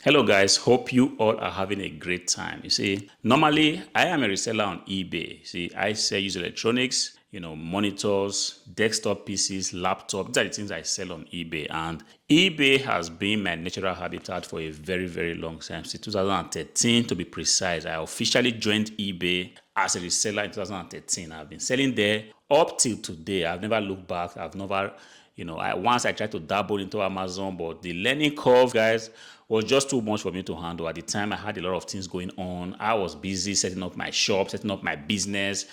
Hello guys, hope you all are having a great time. You see, normally I am a reseller on eBay. See, I sell used electronics, monitors, desktop PCs, laptops. These are the things I sell on eBay. And eBay has been my natural habitat for a very, very long time. Since 2013 to be precise. I officially joined eBay as a reseller in 2013. I've been selling there up till today. I've never looked back. I've never once I tried to dabble into Amazon, but the learning curve, guys, was just too much for me to handle. At the time, I had a lot of things going on. I was busy setting up my shop, setting up my business,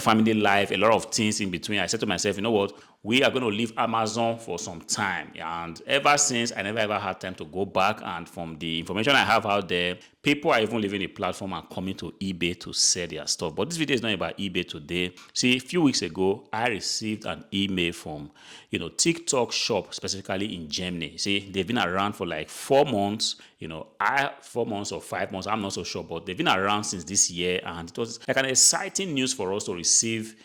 family life, a lot of things in between. I said to myself, you know what? We are going to leave Amazon for some time. And ever since, I never ever had time to go back. And from the information I have out there, people are even leaving the platform and coming to eBay to sell their stuff. But this video is not about eBay today. See, a few weeks ago, I received an email from, TikTok shop, specifically in Germany. See, they've been around for like 4 months. 4 months or 5 months, I'm not so sure, but they've been around since this year. And it was like an exciting news for us to receive,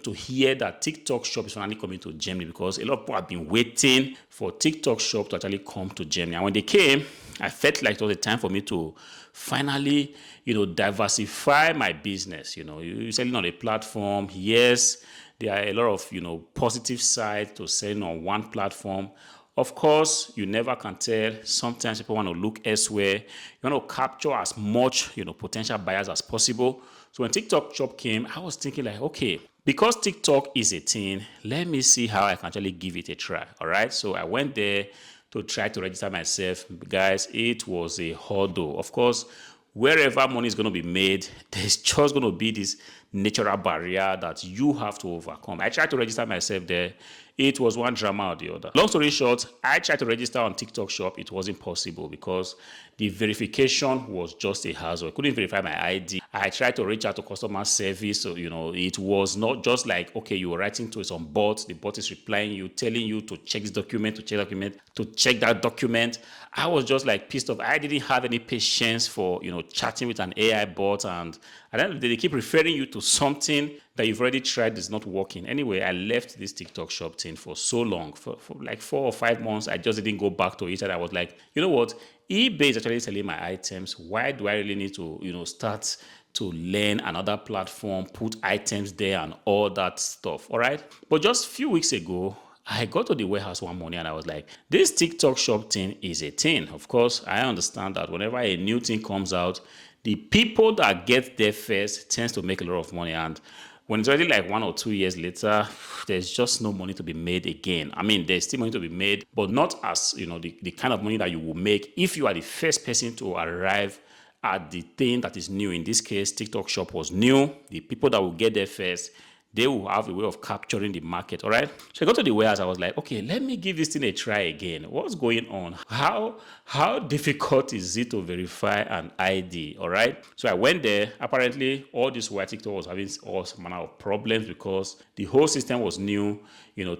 to hear that TikTok shop is finally coming to Germany, because a lot of people have been waiting for TikTok shop to actually come to Germany. And when they came, I felt like it was a time for me to finally, diversify my business. You're selling on a platform. Yes, there are a lot of, positive sides to selling on one platform. Of course, you never can tell. Sometimes people want to look elsewhere. You want to capture as much, potential buyers as possible. So when TikTok shop came, I was thinking like, okay, because TikTok is a thing, let me see how I can actually give it a try. All right. So I went there to try to register myself. Guys, it was a hurdle. Of course, wherever money is going to be made, there's just going to be this natural barrier that you have to overcome. I tried to register myself there. It was one drama or the other. Long story short, I tried to register on TikTok shop. It wasn't possible because the verification was just a hassle. I couldn't verify my ID. I tried to reach out to customer service. So, it was not just like, okay, you were writing to some bot. The bot is replying you, telling you to check this document, to check that document. I was just like pissed off. I didn't have any patience for, chatting with an AI bot. And at the end of the day, they keep referring you to something that you've already tried is not working. Anyway, I left this TikTok shop thing for so long, for like 4 or 5 months. I just didn't go back to it. And I was like, you know what? eBay is actually selling my items. Why do I really need to, start to learn another platform, put items there and all that stuff? All right. But just a few weeks ago, I got to the warehouse one morning and I was like, this TikTok shop thing is a thing. Of course, I understand that whenever a new thing comes out, the people that get there first tends to make a lot of money. And when it's already like 1 or 2 years later, there's just no money to be made again. I mean, there's still money to be made, but not as, the kind of money that you will make if you are the first person to arrive at the thing that is new. In this case, TikTok shop was new. The people that will get there first, they will have a way of capturing the market. All right. So I got to the warehouse. I was like, okay, let me give this thing a try again. What's going on? How difficult is it to verify an ID? All right. So I went there. Apparently, all this while TikTok was having all manner of problems because the whole system was new.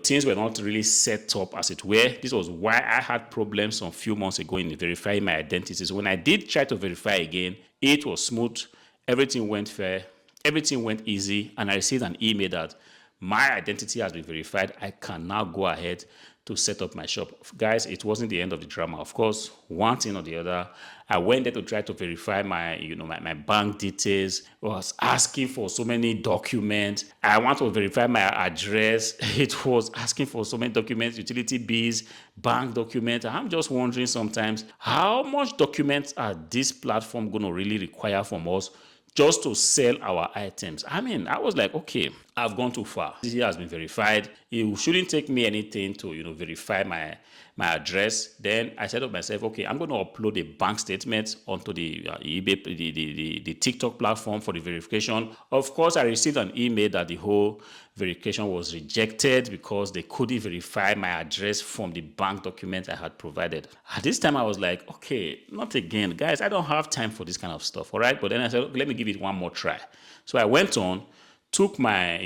Things were not really set up as it were. This was why I had problems some few months ago in verifying my identity. So when I did try to verify again, it was smooth. Everything went fair. Everything went easy, and I received an email that my identity has been verified. I can now go ahead to set up my shop. Guys, it wasn't the end of the drama. Of course, one thing or the other, I went there to try to verify my, my bank details. I was asking for so many documents. I want to verify my address. It was asking for so many documents, utility bills, bank documents. I'm just wondering sometimes, how much documents are this platform going to really require from us just to sell our items? I mean, I was like, okay, I've gone too far. This here has been verified. It shouldn't take me anything to, verify my address. Then I said to myself, okay, I'm going to upload a bank statement onto the eBay, the TikTok platform for the verification. Of course, I received an email that the whole verification was rejected because they couldn't verify my address from the bank document I had provided. At this time, I was like, okay, not again. Guys, I don't have time for this kind of stuff, all right? But then I said, okay, let me give it one more try. So I went on, took my,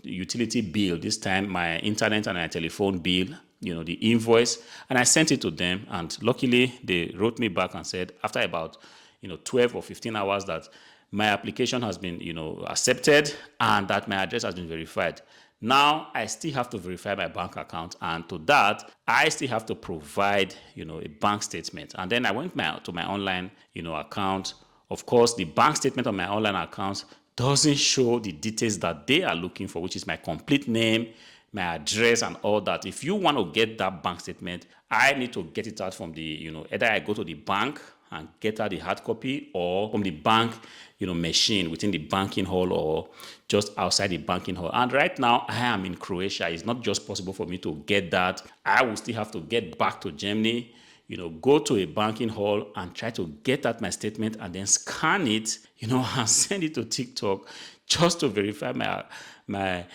utility bill, this time my internet and my telephone bill, the invoice, and I sent it to them. And luckily, they wrote me back and said, after about, 12 or 15 hours, that my application has been, accepted and that my address has been verified. Now I still have to verify my bank account, and to that I still have to provide, a bank statement. And then I went to my online, account. Of course, the bank statement on my online account doesn't show the details that they are looking for, which is my complete name, my address, and all that. If you want to get that bank statement, I need to get it out from the, either I go to the bank and get out the hard copy, or from the bank, machine within the banking hall, or just outside the banking hall. And right now I am in Croatia. It's not just possible for me to get that. I will still have to get back to Germany, go to a banking hall and try to get out my statement and then scan it, and send it to TikTok just to verify my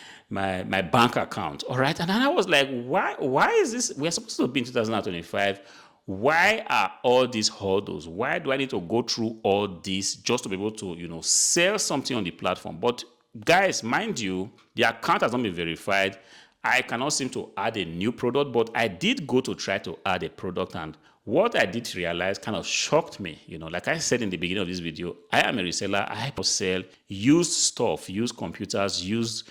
bank account. All right. And then I was like, why is this? We're supposed to be in 2025. Why are all these hurdles? Why do I need to go through all this just to be able to, sell something on the platform? But guys, mind you, the account has not been verified. I cannot seem to add a new product, but I did go to try to add a product, and what I did realize kind of shocked me. Like I said in the beginning of this video, I am a reseller. I sell used stuff, used computers, used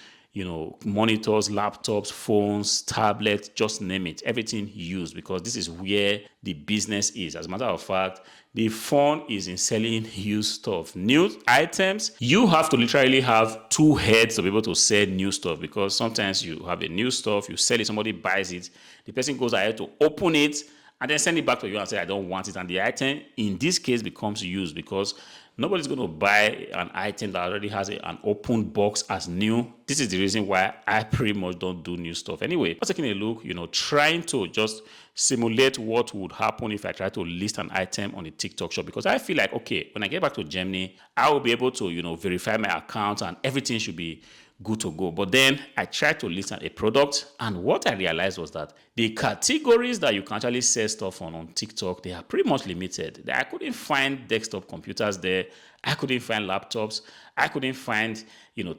monitors, laptops, phones, tablets, just name it, everything used, because this is where the business is. As a matter of fact, the fun is in selling used stuff. New items, you have to literally have two heads to be able to sell new stuff, because sometimes you have a new stuff, you sell it, somebody buys it, the person goes ahead to open it and then send it back to you and say, I don't want it. And the item in this case becomes used, because nobody's going to buy an item that already has an open box as new. This is the reason why I pretty much don't do new stuff. Anyway, just taking a look, trying to just simulate what would happen if I try to list an item on the TikTok shop, because I feel like, okay, when I get back to Germany, I will be able to, verify my account and everything should be good to go. But then I tried to list a product, and what I realized was that the categories that you can actually sell stuff on TikTok, they are pretty much limited. I couldn't find desktop computers there. I couldn't find laptops. I couldn't find,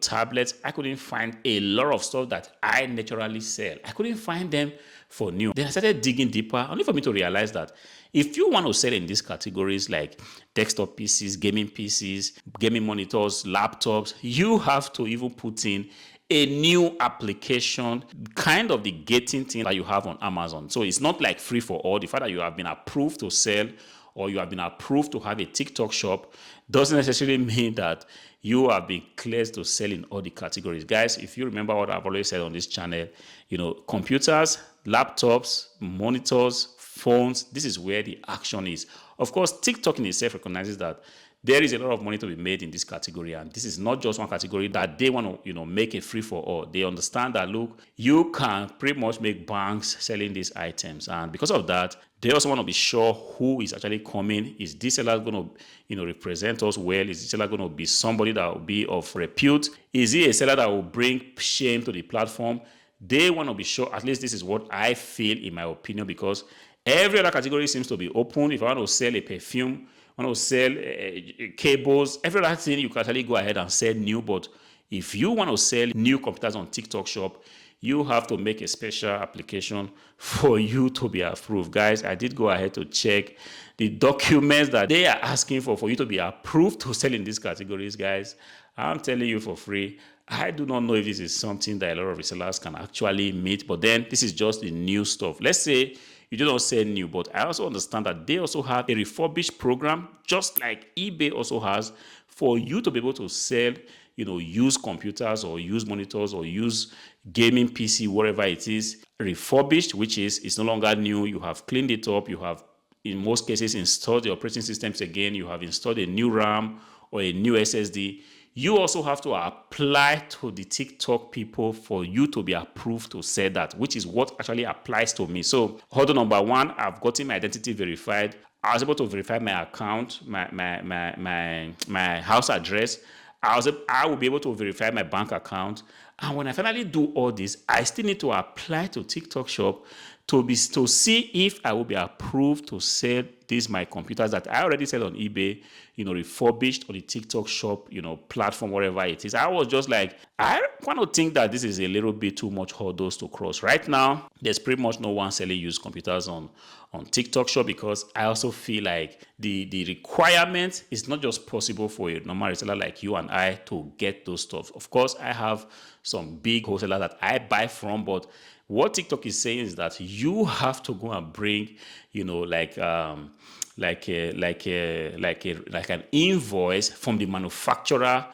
tablets. I couldn't find a lot of stuff that I naturally sell. I couldn't find them for new. Then I started digging deeper, only for me to realize that if you want to sell in these categories like desktop PCs, gaming monitors, laptops, you have to even put in a new application, kind of the gating thing that you have on Amazon. So it's not like free for all. The fact that you have been approved to sell or you have been approved to have a TikTok shop doesn't necessarily mean that you have been cleared to sell in all the categories. Guys, if you remember what I've always said on this channel, computers, laptops, monitors, phones, this is where the action is. Of course, TikTok in itself recognizes that there is a lot of money to be made in this category, and this is not just one category that they want to make it free for all. They understand that, look, you can pretty much make banks selling these items, and because of that, they also want to be sure who is actually coming. Is this seller going to represent us well? Is this seller going to be somebody that will be of repute? Is he a seller that will bring shame to the platform? They want to be sure. At least this is what I feel, in my opinion, because every other category seems to be open. If I want to sell a perfume, I want to sell cables, every other thing, you can actually go ahead and sell new. But if you want to sell new computers on TikTok shop, you have to make a special application for you to be approved. Guys, I did go ahead to check the documents that they are asking for you to be approved to sell in these categories. Guys, I'm telling you for free, I do not know if this is something that a lot of resellers can actually meet, but then this is just the new stuff. Let's say you do not sell new, but I also understand that they also have a refurbished program, just like eBay also has, for you to be able to sell, used computers or used monitors or used gaming PC, whatever it is, refurbished, which is it's no longer new. You have cleaned it up. You have, in most cases, installed the operating systems again. You have installed a new RAM or a new SSD. You also have to apply to the TikTok people for you to be approved to sell that, which is what actually applies to me. So, order number one, I've gotten my identity verified. I was able to verify my account, my house address. I will be able to verify my bank account. And when I finally do all this, I still need to apply to TikTok shop to see if I will be approved to sell these my computers that I already sell on eBay, refurbished on the TikTok shop, platform, whatever it is. I was just like, I want to think that this is a little bit too much hurdles to cross. Right now, there's pretty much no one selling used computers on TikTok shop, because I also feel like the requirement is not just possible for a normal reseller like you and I to get those stuff. Of course, I have some big wholesalers that I buy from, but what TikTok is saying is that you have to go and bring, like an invoice from the manufacturer,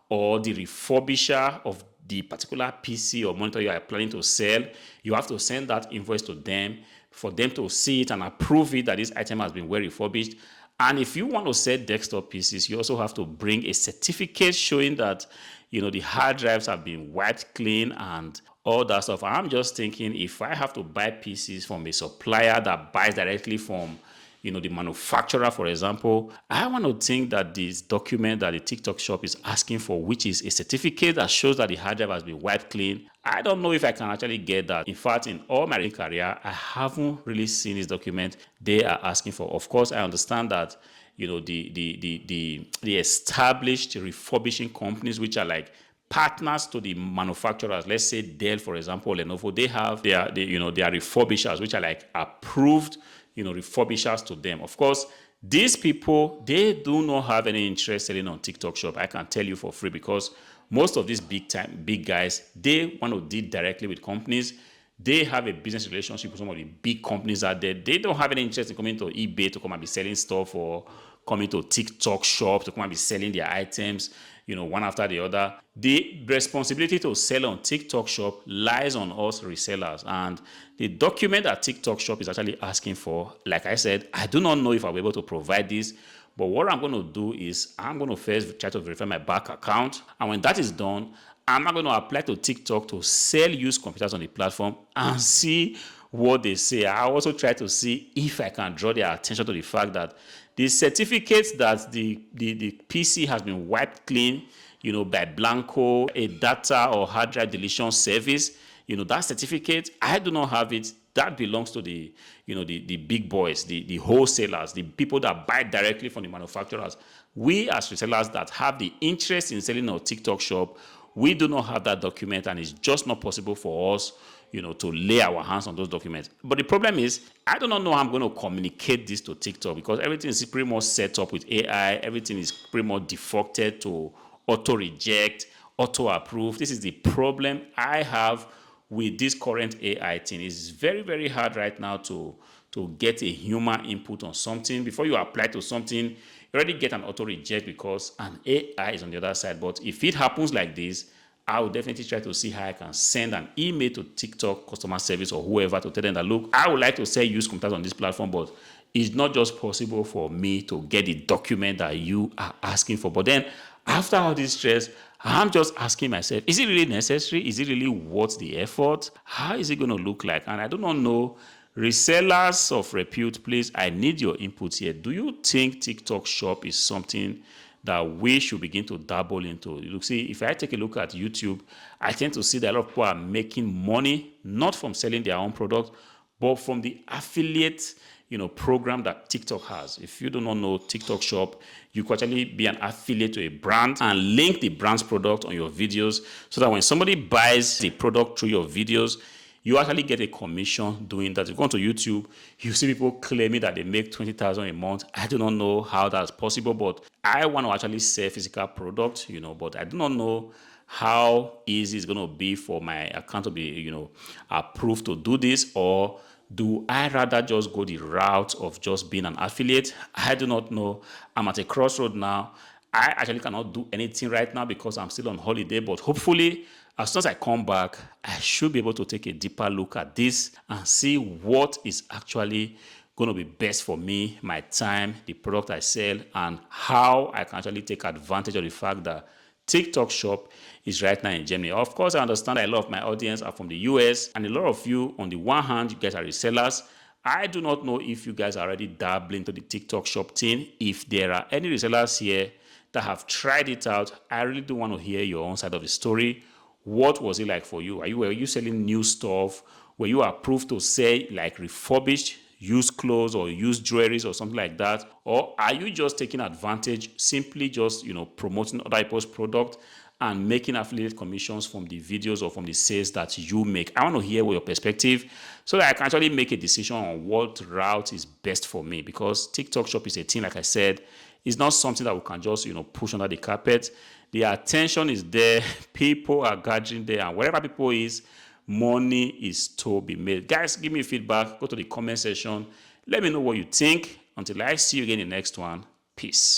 or the refurbisher of the particular PC or monitor you are planning to sell. You have to send that invoice to them for them to see it and approve it that this item has been well refurbished. And if you want to sell desktop PCs, you also have to bring a certificate showing that, the hard drives have been wiped clean and all that stuff. I'm just thinking, if I have to buy PCs from a supplier that buys directly from, the manufacturer, for example, I want to think that this document that the TikTok shop is asking for, which is a certificate that shows that the hard drive has been wiped clean, I don't know if I can actually get that. In fact, in all my career, I haven't really seen this document they are asking for. Of course, I understand that, the established refurbishing companies, which are like partners to the manufacturers, let's say Dell, for example, Lenovo, they have their refurbishers, which are like approved, refurbishers to them. Of course, these people, they do not have any interest selling on TikTok shop. I can tell you for free, because most of these big guys, they want to deal directly with companies. They have a business relationship with some of the big companies out there. They don't have any interest in coming to eBay to come and be selling stuff, or coming to TikTok shop to come and be selling their items, one after the other. The responsibility to sell on TikTok shop lies on us resellers. And the document that TikTok shop is actually asking for, like I said, I do not know if I'll be able to provide this. But what I'm going to do is I'm going to first try to verify my bank account. And when that is done, I'm not going to apply to TikTok to sell used computers on the platform and see what they say. I also try to see if I can draw their attention to the fact that the certificates that the PC has been wiped clean, by Blanco, a data or hard drive deletion service, that certificate, I do not have it. That belongs to the big boys, the wholesalers, the people that buy directly from the manufacturers. We as resellers that have the interest in selling our TikTok shop, we do not have that document, and it's just not possible for us, to lay our hands on those documents. But the problem is, I do not know how I'm going to communicate this to TikTok, because everything is pretty much set up with AI. Everything is pretty much defaulted to auto-reject, auto-approve. This is the problem I have with this current AI thing. It's very, very hard right now to get a human input on something. Before you apply to something, you already get an auto-reject because an AI is on the other side. But if it happens like this, I will definitely try to see how I can send an email to TikTok customer service or whoever to tell them that, look, I would like to sell used computers on this platform, but it's not just possible for me to get the document that you are asking for. But then after all this stress, I'm just asking myself, is it really necessary? Is it really worth the effort? How is it going to look like? And I do not know. Resellers of repute, please, I need your input here. Do you think TikTok shop is something that we should begin to dabble into? You see, if I take a look at YouTube, I tend to see that a lot of people are making money, not from selling their own product, but from the affiliate, program that TikTok has. If you do not know TikTok shop, you could actually be an affiliate to a brand and link the brand's product on your videos, so that when somebody buys the product through your videos, you actually get a commission doing that. If you go onto YouTube, you see people claiming that they make $20,000 a month. I do not know how that's possible, but I want to actually sell physical product, but I do not know how easy it's going to be for my account to be, approved to do this, or do I rather just go the route of just being an affiliate? I do not know. I'm at a crossroad now. I actually cannot do anything right now because I'm still on holiday, but hopefully, as soon as I come back, I should be able to take a deeper look at this and see what is actually going to be best for me, my time, the product I sell, and how I can actually take advantage of the fact that TikTok shop is right now in Germany. Of course, I understand that a lot of my audience are from the US, and a lot of you, on the one hand, you guys are resellers. I do not know if you guys are already dabbling into the TikTok shop thing. If there are any resellers here that have tried it out, I really do want to hear your own side of the story. What was it like for you? Were you selling new stuff? Were you approved to sell like refurbished used clothes or used jewelries or something like that? Or are you just taking advantage, simply just promoting other people's product and making affiliate commissions from the videos or from the sales that you make? I want to hear your perspective so that I can actually make a decision on what route is best for me, because TikTok shop is a thing, like I said, it's not something that we can just push under the carpet. The attention is there, people are gathering there, and wherever people is, money is to be made. Guys, give me feedback. Go to the comment section. Let me know what you think. Until I see you again in the next one. Peace.